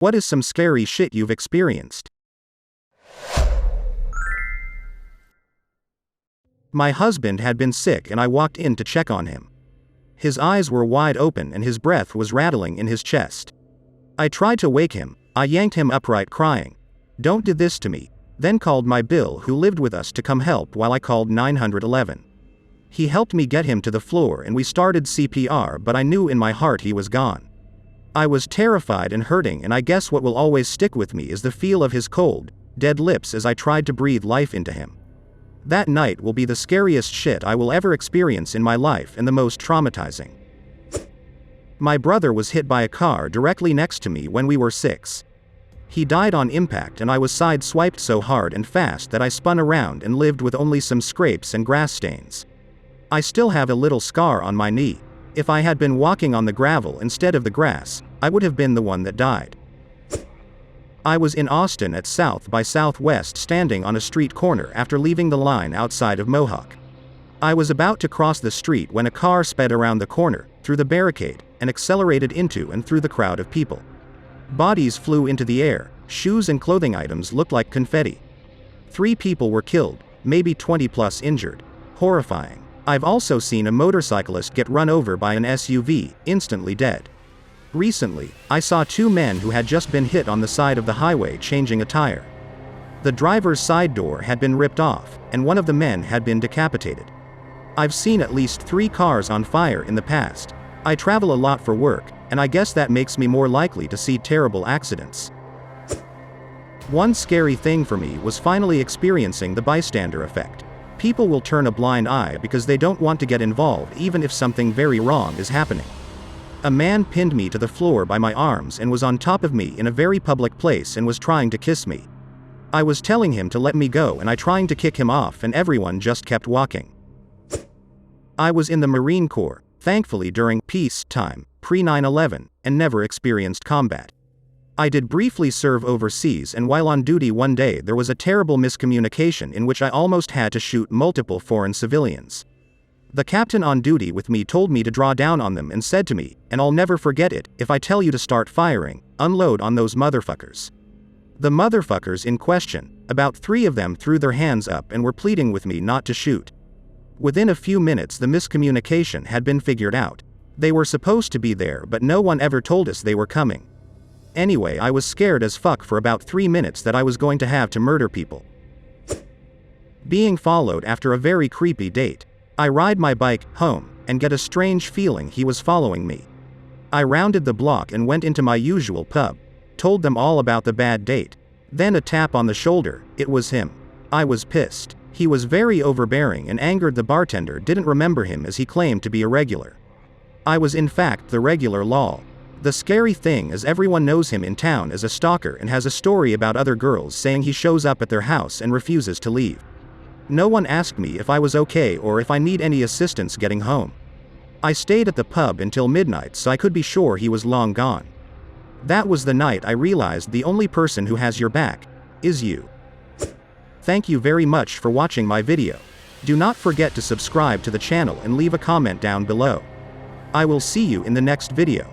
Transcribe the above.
What is some scary shit you've experienced? My husband had been sick and I walked in to check on him. His eyes were wide open and his breath was rattling in his chest. I tried to wake him. I yanked him upright crying, "Don't do this to me," then called my Bill who lived with us to come help while I called 911. He helped me get him to the floor and we started CPR, but I knew in my heart he was gone. I was terrified and hurting, and I guess what will always stick with me is the feel of his cold, dead lips as I tried to breathe life into him. That night will be the scariest shit I will ever experience in my life and the most traumatizing. My brother was hit by a car directly next to me when we were 6. He died on impact and I was side-swiped so hard and fast that I spun around and lived with only some scrapes and grass stains. I still have a little scar on my knee. If I had been walking on the gravel instead of the grass, I would have been the one that died. I was in Austin at South by Southwest standing on a street corner after leaving the line outside of Mohawk. I was about to cross the street when a car sped around the corner, through the barricade, and accelerated into and through the crowd of people. Bodies flew into the air, shoes and clothing items looked like confetti. 3 people were killed, maybe 20 plus injured. Horrifying. I've also seen a motorcyclist get run over by an SUV, instantly dead. Recently, I saw 2 men who had just been hit on the side of the highway changing a tire. The driver's side door had been ripped off, and one of the men had been decapitated. I've seen at least 3 cars on fire in the past. I travel a lot for work, and I guess that makes me more likely to see terrible accidents. One scary thing for me was finally experiencing the bystander effect. People will turn a blind eye because they don't want to get involved even if something very wrong is happening. A man pinned me to the floor by my arms and was on top of me in a very public place and was trying to kiss me. I was telling him to let me go and I trying to kick him off and everyone just kept walking. I was in the Marine Corps, thankfully during peace time, pre-9/11, and never experienced combat. I did briefly serve overseas, and while on duty one day there was a terrible miscommunication in which I almost had to shoot multiple foreign civilians. The captain on duty with me told me to draw down on them and said to me, and I'll never forget it, "If I tell you to start firing, unload on those motherfuckers." The motherfuckers in question, about 3 of them threw their hands up and were pleading with me not to shoot. Within a few minutes the miscommunication had been figured out. They were supposed to be there but no one ever told us they were coming. Anyway, I was scared as fuck for about 3 minutes that I was going to have to murder people. Being followed after a very creepy date. I ride my bike home and get a strange feeling he was following me. I rounded the block and went into my usual pub. Told them all about the bad date. Then a tap on the shoulder, it was him. I was pissed. He was very overbearing and angered the bartender didn't remember him as he claimed to be a regular. I was in fact the regular lol. The scary thing is everyone knows him in town as a stalker and has a story about other girls saying he shows up at their house and refuses to leave. No one asked me if I was okay or if I need any assistance getting home. I stayed at the pub until midnight so I could be sure he was long gone. That was the night I realized the only person who has your back is you. Thank you very much for watching my video. Do not forget to subscribe to the channel and leave a comment down below. I will see you in the next video.